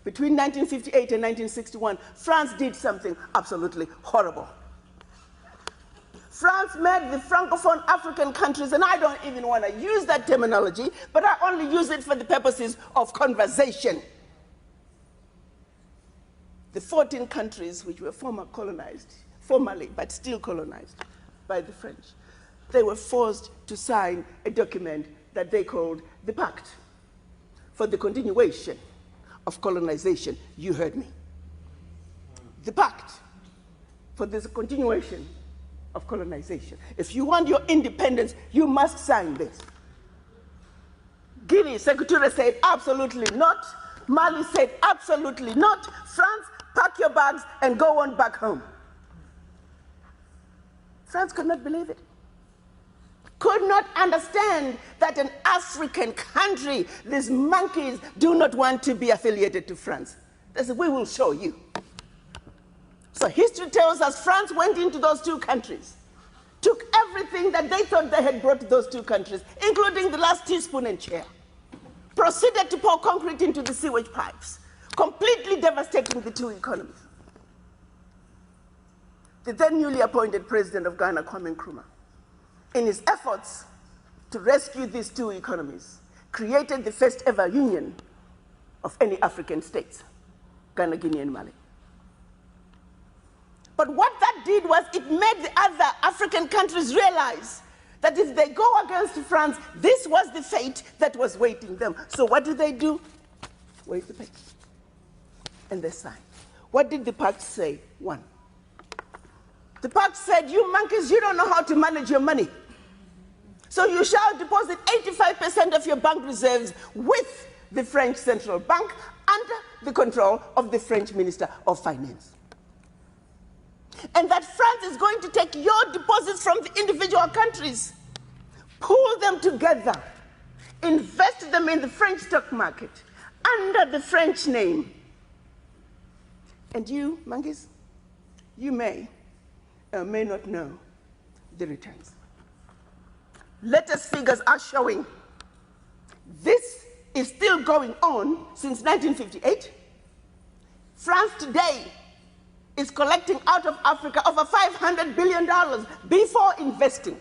Between 1958 and 1961, France did something absolutely horrible. France made the Francophone African countries, and I don't even want to use that terminology, but I only use it for the purposes of conversation. The 14 countries which were formally, but still colonized by the French, they were forced to sign a document that they called the Pact for the Continuation of Colonization. You heard me. The Pact for the Continuation of Colonization. If you want your independence, you must sign this. Guinea, Secretary said absolutely not. Mali said absolutely not. France, pack your bags and go on back home. France could not believe it. Could not understand that an African country, these monkeys, do not want to be affiliated to France. They said, we will show you. So history tells us France went into those two countries, took everything that they thought they had brought to those two countries, including the last teaspoon and chair, proceeded to pour concrete into the sewage pipes, completely devastating the two economies. The then newly appointed president of Ghana, Kwame Nkrumah, in his efforts to rescue these two economies, created the first ever union of any African states, Ghana, Guinea, and Mali. But what that did was it made the other African countries realize that if they go against France, this was the fate that was waiting them. So what did they do? Wait the paper. And they signed. What did the pact say? One. The pact said, you monkeys, you don't know how to manage your money. So you shall deposit 85% of your bank reserves with the French Central Bank under the control of the French Minister of Finance. And that France is going to take your deposits from the individual countries, pool them together, invest them in the French stock market under the French name. And you, monkeys, you may or may not know the returns. Latest figures are showing this is still going on since 1958. France today is collecting out of Africa over $500 billion before investing.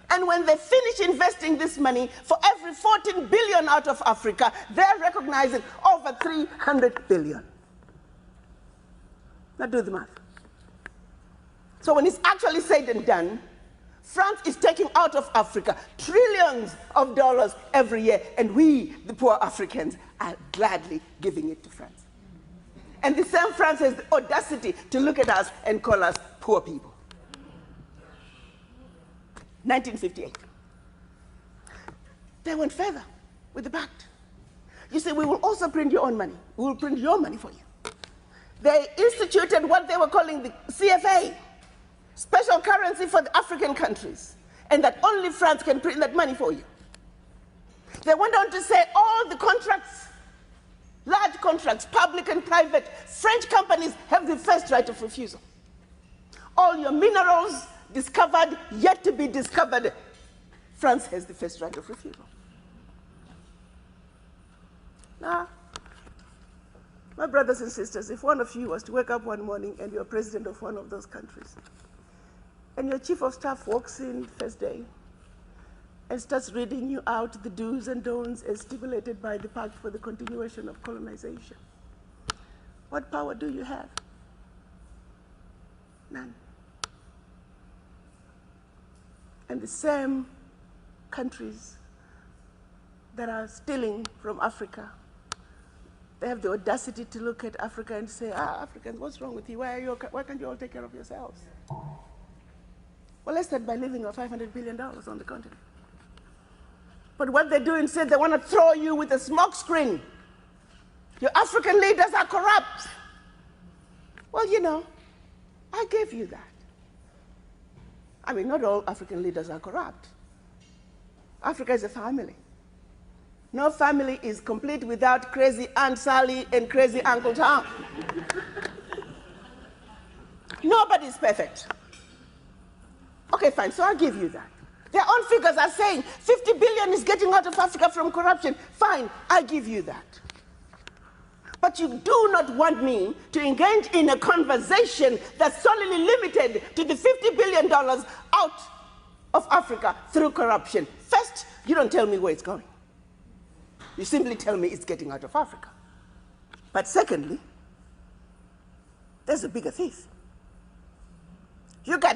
And when they finish investing this money, for every 14 billion out of Africa, they're recognizing over 300 billion. Now do the math. So when it's actually said and done, France is taking out of Africa trillions of dollars every year, and we, the poor Africans, are gladly giving it to France. And the same France has the audacity to look at us and call us poor people. 1958. They went further with the pact. You say, we will also print your own money. We will print your money for you. They instituted what they were calling the CFA, special currency for the African countries, and that only France can print that money for you. They went on to say all the contracts, large contracts, public and private, French companies have the first right of refusal. All your minerals discovered, yet to be discovered, France has the first right of refusal. Now, my brothers and sisters, if one of you was to wake up one morning and you're president of one of those countries, and your chief of staff walks in first day and starts reading you out the do's and don'ts as stipulated by the Pact for the Continuation of Colonization, what power do you have? None. And the same countries that are stealing from Africa, they have the audacity to look at Africa and say, Africans, what's wrong with you? Why can't you all take care of yourselves? Well, let's start by leaving our $500 billion on the continent. But what they do instead, they want to throw you with a smoke screen. Your African leaders are corrupt. Well, you know, I gave you that. I mean, not all African leaders are corrupt. Africa is a family. No family is complete without crazy Aunt Sally and crazy Uncle Tom. Nobody's perfect. Okay, fine, so I'll give you that. Their own figures are saying 50 billion is getting out of Africa from corruption. Fine, I give you that. But you do not want me to engage in a conversation that's solely limited to the $50 billion out of Africa through corruption. First, you don't tell me where it's going. You simply tell me it's getting out of Africa. But secondly, there's a bigger thief. You got